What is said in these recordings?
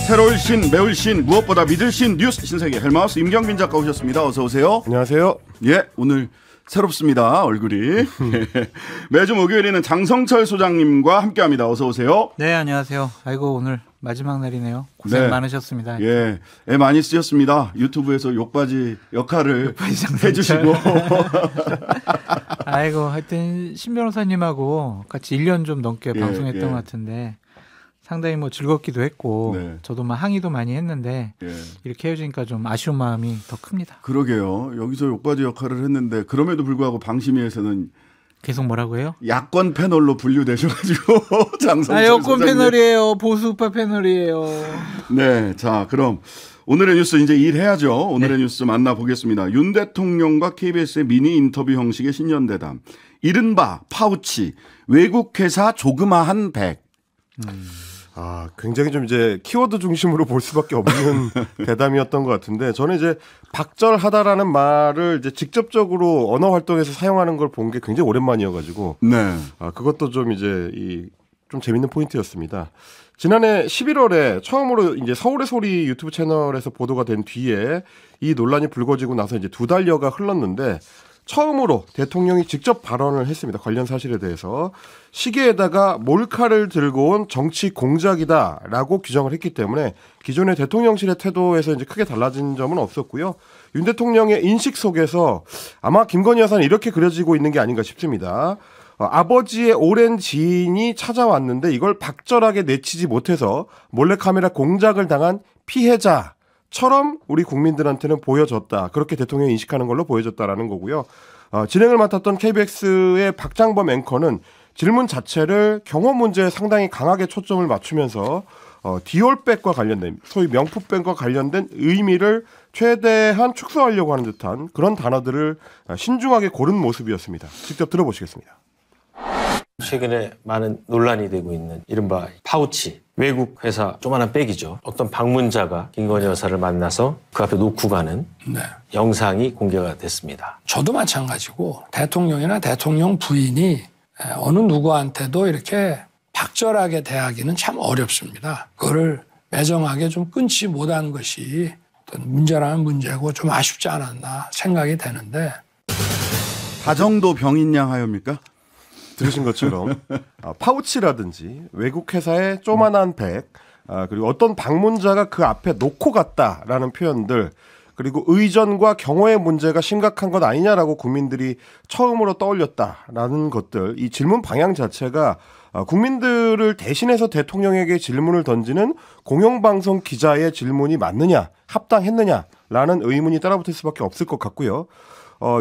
새로울 신, 매울 신, 무엇보다 믿을 신 뉴스 신세계 헬마우스 임경빈 작가 오셨습니다. 어서 오세요. 안녕하세요. 예, 오늘 새롭습니다. 얼굴이. 매주 목요일에는 장성철 소장님과 함께합니다. 어서 오세요. 네, 안녕하세요. 아이고 오늘 마지막 날이네요. 고생 많으셨습니다. 예, 애 많이 쓰셨습니다. 유튜브에서 욕바지 역할을 해주시고. 아이고 하여튼 신 변호사님하고 같이 1년 좀 넘게 방송했던 것 같은데 상당히 뭐 즐겁기도 했고 저도 막 항의도 많이 했는데 이렇게 헤어지니까 좀 아쉬운 마음이 더 큽니다. 그러게요. 여기서 욕바지 역할을 했는데 그럼에도 불구하고 방심위에서는 계속 뭐라고 해요? 야권 패널로 분류되셔가지고 장성철 여권 패널이에요. 보수우파 패널이에요. 네, 자 그럼 오늘의 뉴스 이제 일해야죠. 오늘의 뉴스 만나보겠습니다. 윤 대통령과 KBS의 미니 인터뷰 형식의 신년대담. 이른바 파우치 외국 회사 조그마한 백. 굉장히 좀 이제 키워드 중심으로 볼 수밖에 없는 대담이었던 것 같은데 저는 이제 박절하다라는 말을 이제 직접적으로 언어 활동에서 사용하는 걸 본 게 굉장히 오랜만이어가지고 그것도 좀 이제 좀 재밌는 포인트였습니다. 지난해 11월에 처음으로 이제 서울의 소리 유튜브 채널에서 보도가 된 뒤에 이 논란이 불거지고 나서 이제 2달여가 흘렀는데 처음으로 대통령이 직접 발언을 했습니다. 관련 사실에 대해서 시계에다가 몰카를 들고 온 정치 공작이다라고 규정을 했기 때문에 기존의 대통령실의 태도에서 이제 크게 달라진 점은 없었고요. 윤 대통령의 인식 속에서 아마 김건희 여사는 이렇게 그려지고 있는 게 아닌가 싶습니다. 아버지의 오랜 지인이 찾아왔는데 이걸 박절하게 내치지 못해서 몰래카메라 공작을 당한 피해자 처럼 우리 국민들한테는 보여졌다. 그렇게 대통령이 인식하는 걸로 보여졌다라는 거고요. 진행을 맡았던 KBS의 박장범 앵커는 질문 자체를 경호 문제에 상당히 강하게 초점을 맞추면서 디올백과 관련된 소위 명품백과 관련된 의미를 최대한 축소하려고 하는 듯한 그런 단어들을 신중하게 고른 모습이었습니다. 직접 들어보시겠습니다. 최근에 많은 논란이 되고 있는 이른바 파우치, 외국 회사 조그마한 백이죠. 어떤 방문자가 김건희 여사를 만나서 그 앞에 놓고 가는 영상이 공개가 됐습니다. 저도 마찬가지고 대통령이나 대통령 부인이 어느 누구한테도 이렇게 박절하게 대하기는 참 어렵습니다. 그거를 매정하게 좀 끊지 못한 것이 어떤 문제라는 문제고 좀 아쉽지 않았나 생각이 되는데. 다정도 병인 양 하여입니까? 들으신 것처럼 파우치라든지 외국 회사의 조만한 백 그리고 어떤 방문자가 그 앞에 놓고 갔다라는 표현들 그리고 의전과 경호의 문제가 심각한 것 아니냐라고 국민들이 처음으로 떠올렸다라는 것들 이 질문 방향 자체가 국민들을 대신해서 대통령에게 질문을 던지는 공영방송 기자의 질문이 맞느냐 합당했느냐라는 의문이 따라붙을 수밖에 없을 것 같고요.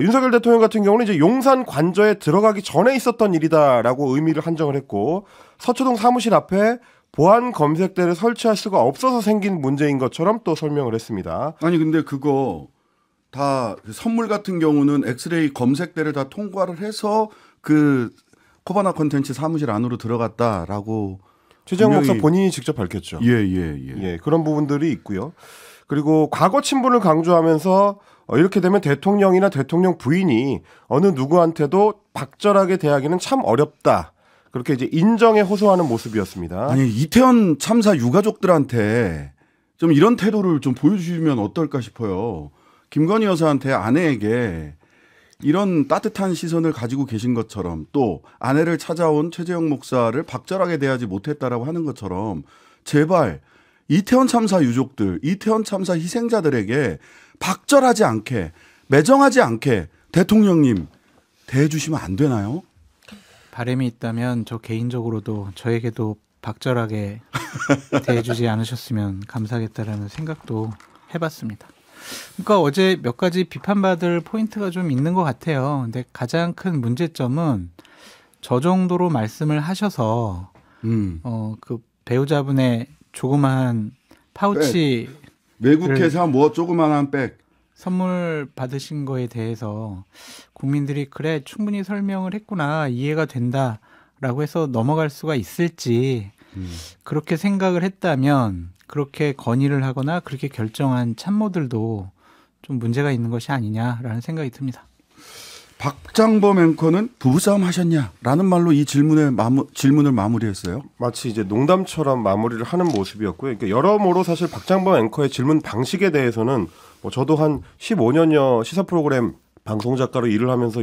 윤석열 대통령 같은 경우는 이제 용산 관저에 들어가기 전에 있었던 일이다라고 의미를 한정을 했고 서초동 사무실 앞에 보안 검색대를 설치할 수가 없어서 생긴 문제인 것처럼 또 설명을 했습니다. 아니 근데 그거 다 선물 같은 경우는 엑스레이 검색대를 다 통과를 해서 그 코바나 콘텐츠 사무실 안으로 들어갔다라고 최재형 목사 본인이 직접 밝혔죠. 예. 그런 부분들이 있고요. 그리고 과거 친분을 강조하면서 이렇게 되면 대통령이나 대통령 부인이 어느 누구한테도 박절하게 대하기는 참 어렵다. 그렇게 이제 인정에 호소하는 모습이었습니다. 아니 이태원 참사 유가족들한테 좀 이런 태도를 좀 보여주시면 어떨까 싶어요. 김건희 여사한테 아내에게 이런 따뜻한 시선을 가지고 계신 것처럼 또 아내를 찾아온 최재형 목사를 박절하게 대하지 못했다라고 하는 것처럼 제발 이태원 참사 유족들, 이태원 참사 희생자들에게 박절하지 않게 매정하지 않게 대통령님 대해주시면 안 되나요? 바람이 있다면 저 개인적으로도 저에게도 박절하게 대해주지 않으셨으면 감사하겠다라는 생각도 해봤습니다. 그러니까 어제 몇 가지 비판받을 포인트가 좀 있는 것 같아요. 근데 가장 큰 문제점은 저 정도로 말씀을 하셔서 그 배우자분의 조그마한 파우치 외국 회사 뭐 조그만한 백 선물 받으신 거에 대해서 국민들이 그래 충분히 설명을 했구나 이해가 된다라고 해서 넘어갈 수가 있을지 그렇게 생각을 했다면 그렇게 건의를 하거나 그렇게 결정한 참모들도 좀 문제가 있는 것이 아니냐라는 생각이 듭니다. 박장범 앵커는 부부싸움 하셨냐라는 말로 이 질문을 마무리했어요. 마치 이제 농담처럼 마무리를 하는 모습이었고요. 그러니까 여러모로 사실 박장범 앵커의 질문 방식에 대해서는 뭐 저도 한 15년여 시사 프로그램 방송 작가로 일을 하면서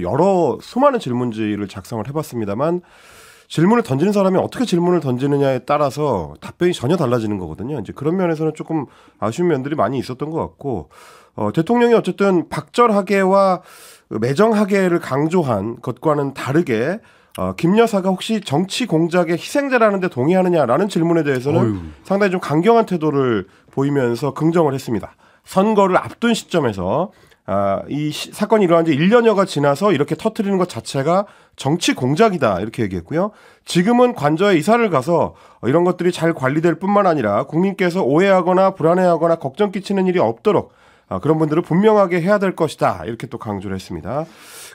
수많은 질문지를 작성을 해봤습니다만 질문을 던지는 사람이 어떻게 질문을 던지느냐에 따라서 답변이 전혀 달라지는 거거든요. 이제 그런 면에서는 조금 아쉬운 면들이 많이 있었던 것 같고 대통령이 어쨌든 박절하게와 매정하게를 강조한 것과는 다르게 김 여사가 혹시 정치 공작의 희생자라는 데 동의하느냐라는 질문에 대해서는 상당히 좀 강경한 태도를 보이면서 긍정을 했습니다. 선거를 앞둔 시점에서 이 사건이 일어난 지 1년여가 지나서 이렇게 터뜨리는 것 자체가 정치 공작이다 이렇게 얘기했고요. 지금은 관저에 이사를 가서 이런 것들이 잘 관리될 뿐만 아니라 국민께서 오해하거나 불안해하거나 걱정 끼치는 일이 없도록 그런 분들을 분명하게 해야 될 것이다 이렇게 또 강조를 했습니다.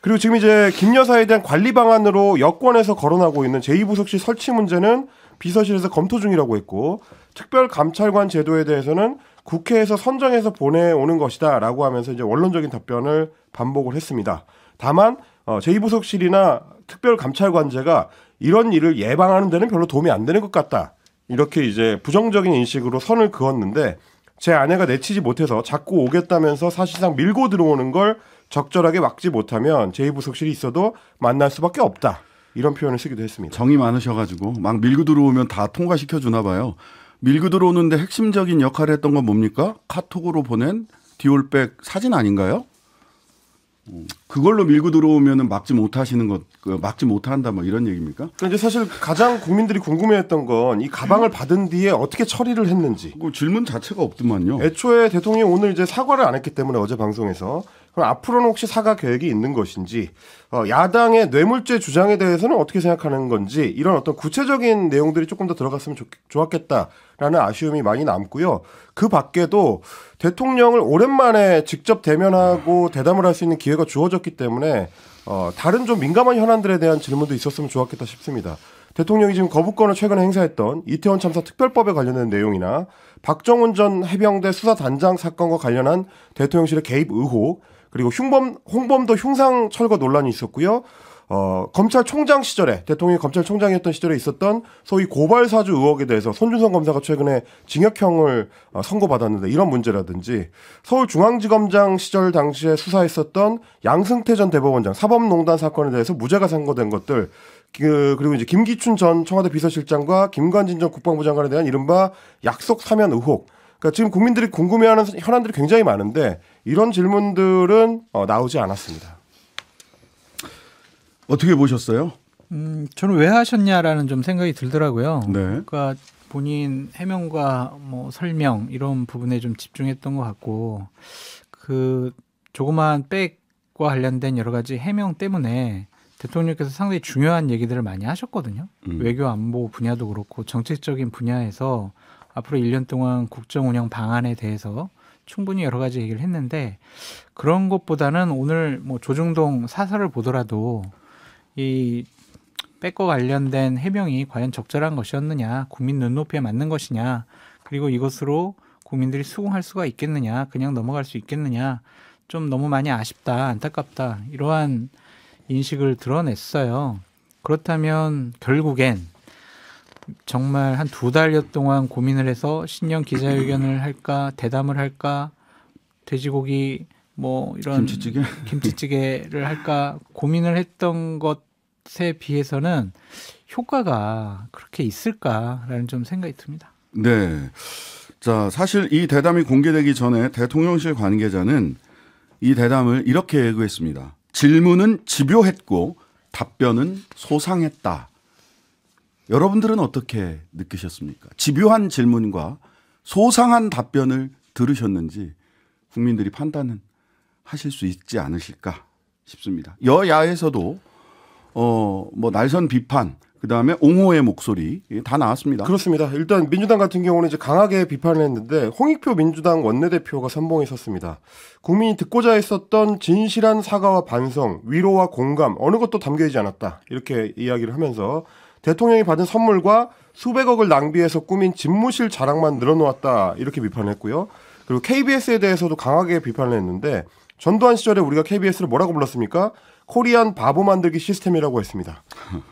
그리고 지금 이제 김 여사에 대한 관리 방안으로 여권에서 거론하고 있는 제2부속실 설치 문제는 비서실에서 검토 중이라고 했고 특별감찰관 제도에 대해서는 국회에서 선정해서 보내오는 것이다라고 하면서 이제 원론적인 답변을 반복을 했습니다. 다만 제2부속실이나 특별감찰관제가 이런 일을 예방하는 데는 별로 도움이 안 되는 것 같다. 이렇게 이제 부정적인 인식으로 선을 그었는데 제 아내가 내치지 못해서 자꾸 오겠다면서 사실상 밀고 들어오는 걸 적절하게 막지 못하면 제2부속실이 있어도 만날 수밖에 없다. 이런 표현을 쓰기도 했습니다. 정이 많으셔가지고 막 밀고 들어오면 다 통과시켜 주나 봐요. 밀고 들어오는데 핵심적인 역할을 했던 건 뭡니까? 카톡으로 보낸 디올백 사진 아닌가요? 그걸로 밀고 들어오면은 막지 못한다 뭐 이런 얘기입니까? 그러니까 이제 사실 가장 국민들이 궁금해했던 건 이 가방을 받은 뒤에 어떻게 처리를 했는지. 그 질문 자체가 없더만요. 애초에 대통령이 오늘 이제 사과를 안 했기 때문에 어제 방송에서 그럼 앞으로는 혹시 사과 계획이 있는 것인지, 야당의 뇌물죄 주장에 대해서는 어떻게 생각하는 건지 이런 어떤 구체적인 내용들이 조금 더 들어갔으면 좋았겠다라는 아쉬움이 많이 남고요. 그 밖에도 대통령을 오랜만에 직접 대면하고 대담을 할 수 있는 기회가 주어졌기 때문에 다른 좀 민감한 현안들에 대한 질문도 있었으면 좋았겠다 싶습니다. 대통령이 지금 거부권을 최근에 행사했던 이태원 참사 특별법에 관련된 내용이나 박정훈 전 해병대 수사단장 사건과 관련한 대통령실의 개입 의혹, 그리고 홍범도 흉상 철거 논란이 있었고요. 검찰총장 시절에 대통령이 검찰총장이었던 시절에 있었던 소위 고발사주 의혹에 대해서 손준성 검사가 최근에 징역형을 선고받았는데 이런 문제라든지 서울중앙지검장 시절 당시에 수사했었던 양승태 전 대법원장 사법농단 사건에 대해서 무죄가 선고된 것들, 그리고 이제 김기춘 전 청와대 비서실장과 김관진 전 국방부 장관에 대한 이른바 약속 사면 의혹. 그러니까 지금 국민들이 궁금해하는 현안들이 굉장히 많은데 이런 질문들은 나오지 않았습니다. 어떻게 보셨어요? 저는 왜 하셨냐라는 좀 생각이 들더라고요. 네. 그러니까 본인 해명과 뭐 설명 이런 부분에 좀 집중했던 것 같고 그 조그마한 백과 관련된 여러 가지 해명 때문에 대통령께서 상당히 중요한 얘기들을 많이 하셨거든요. 외교 안보 분야도 그렇고 정책적인 분야에서 앞으로 1년 동안 국정 운영 방안에 대해서 충분히 여러 가지 얘기를 했는데 그런 것보다는 오늘 뭐 조중동 사설을 보더라도 이 백과 관련된 해명이 과연 적절한 것이었느냐, 국민 눈높이에 맞는 것이냐, 그리고 이것으로 국민들이 수긍할 수가 있겠느냐, 그냥 넘어갈 수 있겠느냐, 좀 너무 많이 아쉽다, 안타깝다 이러한 인식을 드러냈어요. 그렇다면 결국엔 정말 한 2달여 동안 고민을 해서 신년 기자회견을 할까, 대담을 할까, 돼지고기 뭐 이런 김치찌개를 할까 고민을 했던 것에 비해서는 효과가 그렇게 있을까라는 좀 생각이 듭니다. 네. 자, 사실 이 대담이 공개되기 전에 대통령실 관계자는 이 대담을 이렇게 예고했습니다. 질문은 집요했고 답변은 소상했다. 여러분들은 어떻게 느끼셨습니까? 집요한 질문과 소상한 답변을 들으셨는지 국민들이 판단은 하실 수 있지 않으실까 싶습니다. 여야에서도 뭐 날선 비판, 그다음에 옹호의 목소리 다 나왔습니다. 그렇습니다. 일단 민주당 같은 경우는 이제 강하게 비판을 했는데 홍익표 민주당 원내대표가 선봉에 섰습니다. 국민이 듣고자 했었던 진실한 사과와 반성, 위로와 공감 어느 것도 담겨있지 않았다. 이렇게 이야기를 하면서 대통령이 받은 선물과 수백억을 낭비해서 꾸민 집무실 자랑만 늘어놓았다. 이렇게 비판을 했고요. 그리고 KBS에 대해서도 강하게 비판을 했는데 전두환 시절에 우리가 KBS를 뭐라고 불렀습니까? 코리안 바보 만들기 시스템이라고 했습니다.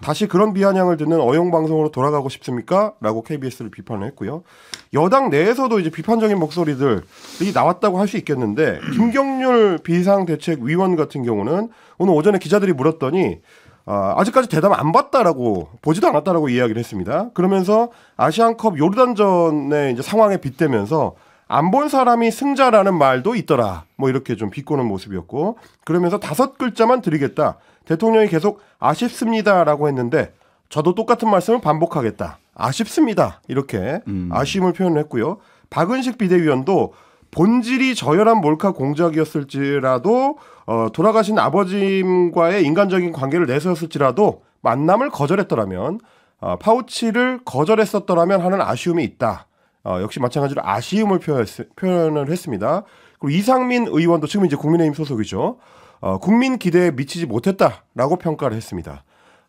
다시 그런 비아냥을 듣는 어용방송으로 돌아가고 싶습니까? 라고 KBS를 비판을 했고요. 여당 내에서도 이제 비판적인 목소리들이 나왔다고 할 수 있겠는데 김경률 비상대책위원 같은 경우는 오늘 오전에 기자들이 물었더니 아직까지 대답 안 받다라고 보지도 않았다라고 이야기를 했습니다. 그러면서 아시안컵 요르단전의 이제 상황에 빗대면서 안 본 사람이 승자라는 말도 있더라. 뭐 이렇게 좀 비꼬는 모습이었고 그러면서 5글자만 드리겠다. 대통령이 계속 아쉽습니다라고 했는데 저도 똑같은 말씀을 반복하겠다. 아쉽습니다. 이렇게 아쉬움을 표현을 했고요. 박은식 비대위원도 본질이 저열한 몰카 공작이었을지라도 돌아가신 아버님과의 인간적인 관계를 내세웠을지라도 만남을 거절했더라면 파우치를 거절했었더라면 하는 아쉬움이 있다. 역시 마찬가지로 아쉬움을 표현을 했습니다. 그리고 이상민 의원도 지금 이제 국민의힘 소속이죠. 국민 기대에 미치지 못했다라고 평가를 했습니다.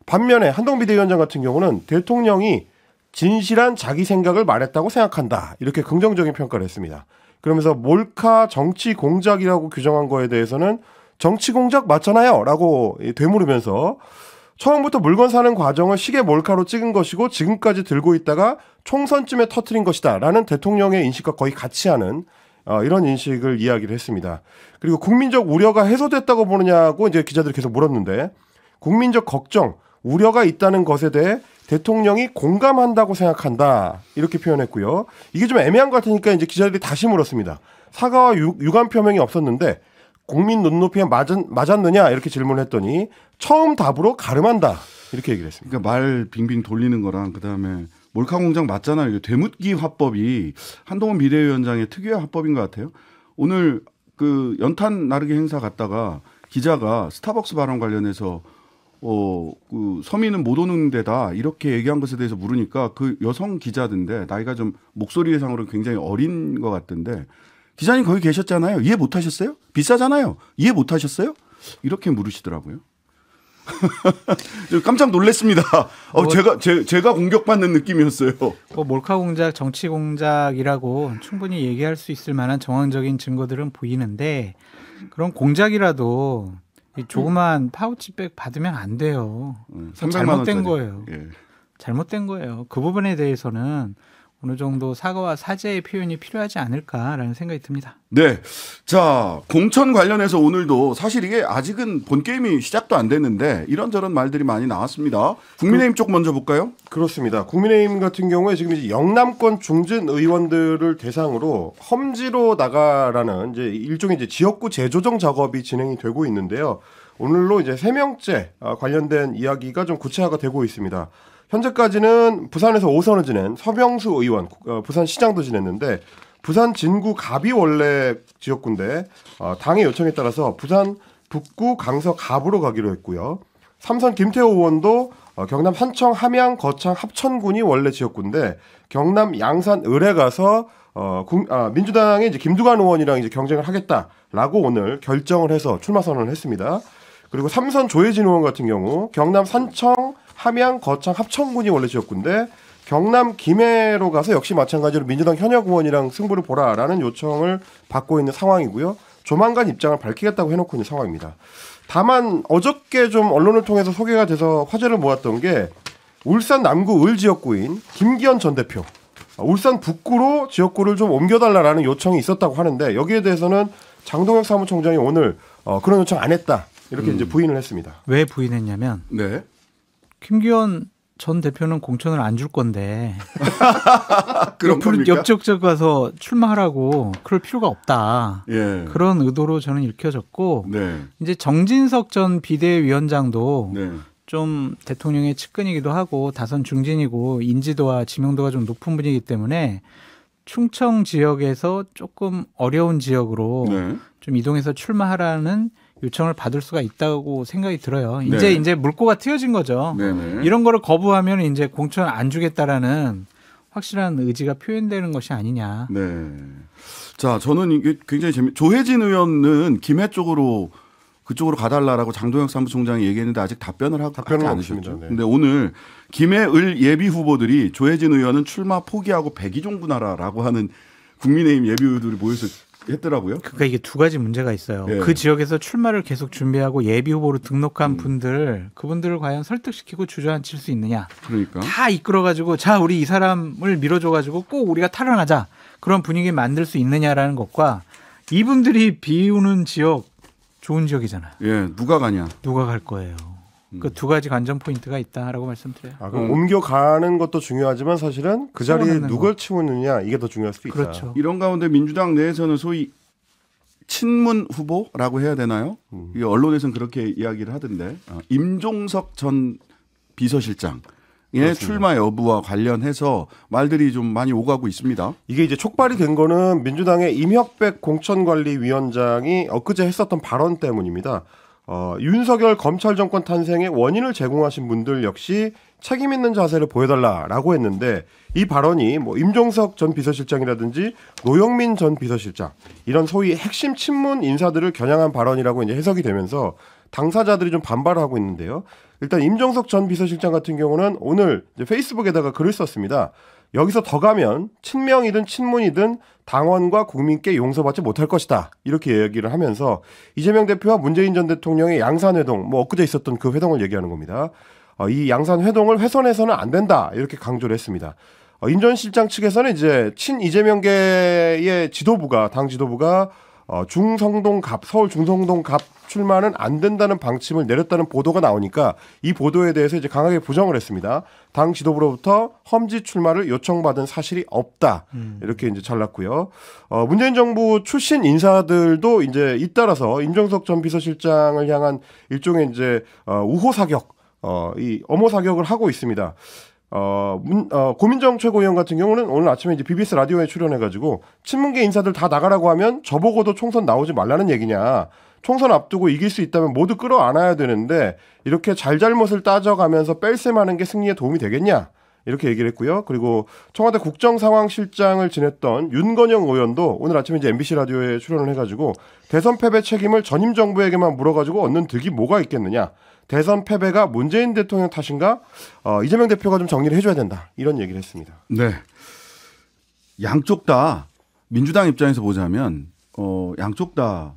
반면에 한동훈 비대위원장 같은 경우는 대통령이 진실한 자기 생각을 말했다고 생각한다. 이렇게 긍정적인 평가를 했습니다. 그러면서 몰카 정치 공작이라고 규정한 거에 대해서는 정치 공작 맞잖아요. 라고 되물으면서 처음부터 물건 사는 과정을 시계 몰카로 찍은 것이고 지금까지 들고 있다가 총선쯤에 터트린 것이다 라는 대통령의 인식과 거의 같이 하는 이런 인식을 이야기를 했습니다. 그리고 국민적 우려가 해소됐다고 보느냐고 이제 기자들이 계속 물었는데 국민적 걱정, 우려가 있다는 것에 대해 대통령이 공감한다고 생각한다 이렇게 표현했고요. 이게 좀 애매한 것 같으니까 이제 기자들이 다시 물었습니다. 사과와 유감 표명이 없었는데 국민 눈높이에 맞았느냐 이렇게 질문을 했더니 처음 답으로 가름한다 이렇게 얘기를 했습니다. 그러니까 말 빙빙 돌리는 거랑 그다음에 몰카 공작 맞잖아요. 이게 되묻기 화법이 한동훈 비대위원장의 특유의 화법인 것 같아요. 오늘 그 연탄 나르기 행사 갔다가 기자가 스타벅스 발언 관련해서 그 서민은 못 오는 데다 이렇게 얘기한 것에 대해서 물으니까 그 여성 기자인데 나이가 좀 목소리상으로 굉장히 어린 것 같던데 기자님 거기 계셨잖아요. 이해 못 하셨어요? 비싸잖아요. 이해 못 하셨어요? 이렇게 물으시더라고요. 깜짝 놀랐습니다. 제가 공격받는 느낌이었어요. 몰카 공작, 정치 공작이라고 충분히 얘기할 수 있을 만한 정황적인 증거들은 보이는데 그런 공작이라도 이 조그만 파우치백 받으면 안 돼요. 잘못된 거예요. 예. 잘못된 거예요. 그 부분에 대해서는 어느 정도 사과와 사죄의 표현이 필요하지 않을까라는 생각이 듭니다. 네. 자, 공천 관련해서 오늘도 사실 이게 아직은 본 게임이 시작도 안 됐는데 이런저런 말들이 많이 나왔습니다. 국민의힘 쪽 먼저 볼까요? 그렇습니다. 국민의힘 같은 경우에 지금 이제 영남권 중진 의원들을 대상으로 험지로 나가라는 이제 일종의 이제 지역구 재조정 작업이 진행이 되고 있는데요. 오늘로 이제 3명째 관련된 이야기가 좀 구체화가 되고 있습니다. 현재까지는 부산에서 5선을 지낸 서병수 의원, 부산시장도 지냈는데 부산 진구 갑이 원래 지역구인데 당의 요청에 따라서 부산 북구 강서 갑으로 가기로 했고요. 3선 김태호 의원도 경남 산청 함양 거창 합천군이 원래 지역구인데 경남 양산 을에 가서 민주당의 이제 김두관 의원이랑 이제 경쟁을 하겠다라고 오늘 결정을 해서 출마 선언을 했습니다. 그리고 3선 조혜진 의원 같은 경우 경남 산청 함양 거창 합천군이 원래 지역구인데 경남 김해로 가서 역시 마찬가지로 민주당 현역 의원이랑 승부를 보라라는 요청을 받고 있는 상황이고요. 조만간 입장을 밝히겠다고 해놓고 있는 상황입니다. 다만 어저께 좀 언론을 통해서 소개가 돼서 화제를 모았던 게 울산 남구 을 지역구인 김기현 전 대표. 울산 북구로 지역구를 좀 옮겨달라라는 요청이 있었다고 하는데 여기에 대해서는 장동혁 사무총장이 오늘 그런 요청 안 했다. 이렇게 이제 부인을 했습니다. 왜 부인했냐면 네. 김기현 전 대표는 공천을 안 줄 건데 그런 겁니까? 옆쪽 가서 출마하라고 그럴 필요가 없다. 예. 그런 의도로 저는 읽혀졌고 네. 이제 정진석 전 비대위원장도 네. 좀 대통령의 측근이기도 하고 다선 중진이고 인지도와 지명도가 좀 높은 분이기 때문에 충청 지역에서 조금 어려운 지역으로 네. 좀 이동해서 출마하라는 요청을 받을 수가 있다고 생각이 들어요. 네. 이제 물꼬가 트여진 거죠. 네네. 이런 거를 거부하면 이제 공천 안 주겠다라는 확실한 의지가 표현되는 것이 아니냐. 네. 자, 저는 이게 굉장히 조혜진 의원은 김해 쪽으로 그쪽으로 가달라라고 장동혁 사무총장이 얘기했는데 아직 답변을 하지 않으셨죠. 네. 근데 오늘 김해 을 예비 후보들이 조혜진 의원은 출마 포기하고 백의종 군하라라고 하는 국민의힘 예비 의원들이 모여서 했더라고요. 그러니까 이게 두 가지 문제가 있어요. 예. 그 지역에서 출마를 계속 준비하고 예비 후보로 등록한 그분들을 과연 설득시키고 주저앉힐 수 있느냐. 그러니까. 다 이끌어가지고 자 우리 이 사람을 밀어줘가지고 꼭 우리가 탈환하자. 그런 분위기 만들 수 있느냐라는 것과 이분들이 비우는 지역 좋은 지역이잖아요. 예, 누가 가냐. 누가 갈 거예요. 그 두 가지 관전 포인트가 있다라고 말씀드려요. 그럼 옮겨가는 것도 중요하지만 사실은 그 자리에 누굴 치우느냐 이게 더 중요할 수도 있다. 그렇죠. 이런 가운데 민주당 내에서는 소위 친문 후보라고 해야 되나요? 이 언론에서는 그렇게 이야기를 하던데 임종석 전 비서실장의 그렇습니다. 출마 여부와 관련해서 말들이 좀 많이 오가고 있습니다. 이게 이제 촉발이 된 거는 민주당의 임혁백 공천관리위원장이 엊그제 했었던 발언 때문입니다. 윤석열 검찰 정권 탄생의 원인을 제공하신 분들 역시 책임 있는 자세를 보여달라라고 했는데 이 발언이 뭐 임종석 전 비서실장이라든지 노영민 전 비서실장 이런 소위 핵심 친문 인사들을 겨냥한 발언이라고 이제 해석이 되면서 당사자들이 좀 반발을 하고 있는데요. 일단 임종석 전 비서실장 같은 경우는 오늘 이제 페이스북에다가 글을 썼습니다. 여기서 더 가면 친명이든 친문이든 당원과 국민께 용서받지 못할 것이다. 이렇게 얘기를 하면서 이재명 대표와 문재인 전 대통령의 양산회동, 뭐 엊그제 있었던 그 회동을 얘기하는 겁니다. 이 양산회동을 훼손해서는 안 된다. 이렇게 강조를 했습니다. 임 전 실장 측에서는 이제 친 이재명계의 지도부가 당 지도부가 중성동갑 서울 중성동갑 출마는 안 된다는 방침을 내렸다는 보도가 나오니까 이 보도에 대해서 이제 강하게 부정을 했습니다. 당 지도부로부터 험지 출마를 요청받은 사실이 없다. 이렇게 이제 잘랐고요. 문재인 정부 출신 인사들도 이제 잇따라서 임종석 전 비서실장을 향한 일종의 이제 우호 사격, 이 엄호 사격을 하고 있습니다. 고민정 최고위원 같은 경우는 오늘 아침에 이제 BBS 라디오에 출연해가지고 친문계 인사들 다 나가라고 하면 저보고도 총선 나오지 말라는 얘기냐. 총선 앞두고 이길 수 있다면 모두 끌어안아야 되는데 이렇게 잘잘못을 따져가면서 뺄셈하는 게 승리에 도움이 되겠냐. 이렇게 얘기를 했고요. 그리고 청와대 국정상황실장을 지냈던 윤건영 의원도 오늘 아침에 이제 MBC 라디오에 출연을 해가지고 대선 패배 책임을 전임 정부에게만 물어가지고 얻는 득이 뭐가 있겠느냐. 대선 패배가 문재인 대통령 탓인가? 이재명 대표가 좀 정리를 해줘야 된다. 이런 얘기를 했습니다. 네. 양쪽 다 민주당 입장에서 보자면 양쪽 다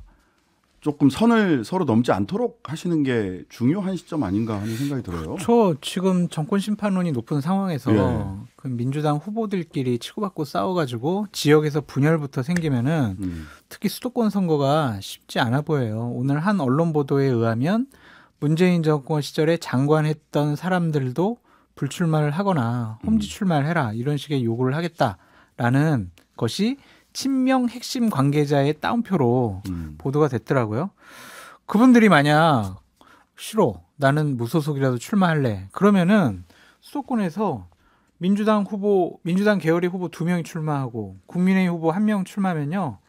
조금 선을 서로 넘지 않도록 하시는 게 중요한 시점 아닌가 하는 생각이 들어요. 지금 정권 심판론이 높은 상황에서 그 민주당 후보들끼리 치고받고 싸워가지고 지역에서 분열부터 생기면은 특히 수도권 선거가 쉽지 않아 보여요. 오늘 한 언론 보도에 의하면 문재인 정권 시절에 장관했던 사람들도 불출마를 하거나 험지 출마를 해라 이런 식의 요구를 하겠다라는 것이 친명 핵심 관계자의 따옴표로 보도가 됐더라고요. 그분들이 만약 싫어 나는 무소속이라도 출마할래 그러면은 수도권에서 민주당 계열의 후보 2명이 출마하고 국민의힘 후보 1명 출마하면요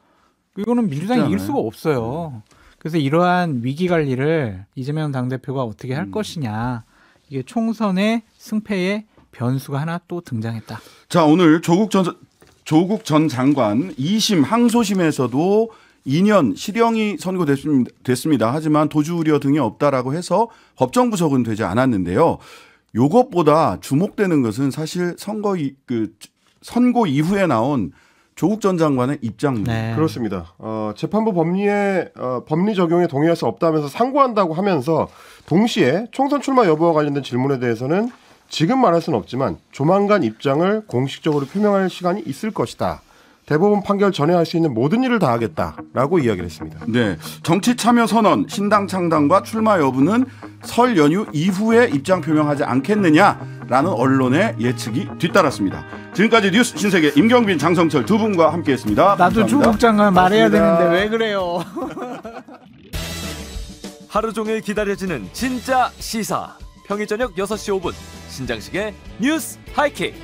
이거는 민주당이 이길 수가 없어요. 그래서 이러한 위기 관리를 이재명 당대표가 어떻게 할 것이냐 이게 총선의 승패의 변수가 하나 또 등장했다. 자 오늘 조국 전 장관 2심 항소심에서도 2년 실형이 선고됐습니다. 하지만 도주 우려 등이 없다라고 해서 법정 구속은 되지 않았는데요. 이것보다 주목되는 것은 사실 선고 이후에 나온 조국 전 장관의 입장문. 네. 그렇습니다. 재판부 법리 적용에 동의할 수 없다면서 상고한다고 하면서 동시에 총선 출마 여부와 관련된 질문에 대해서는 지금 말할 수는 없지만 조만간 입장을 공식적으로 표명할 시간이 있을 것이다. 대법원 판결 전에 할 수 있는 모든 일을 다 하겠다라고 이야기를 했습니다. 네, 정치 참여 선언, 신당 창당과 출마 여부는 설 연휴 이후에 입장 표명하지 않겠느냐라는 언론의 예측이 뒤따랐습니다. 지금까지 뉴스 신세계 임경빈, 장성철 두 분과 함께했습니다. 나도 조국 장관 말해야 되는데 왜 그래요? 하루 종일 기다려지는 진짜 시사. 평일 저녁 6시 5분 신장식의 뉴스 하이킥.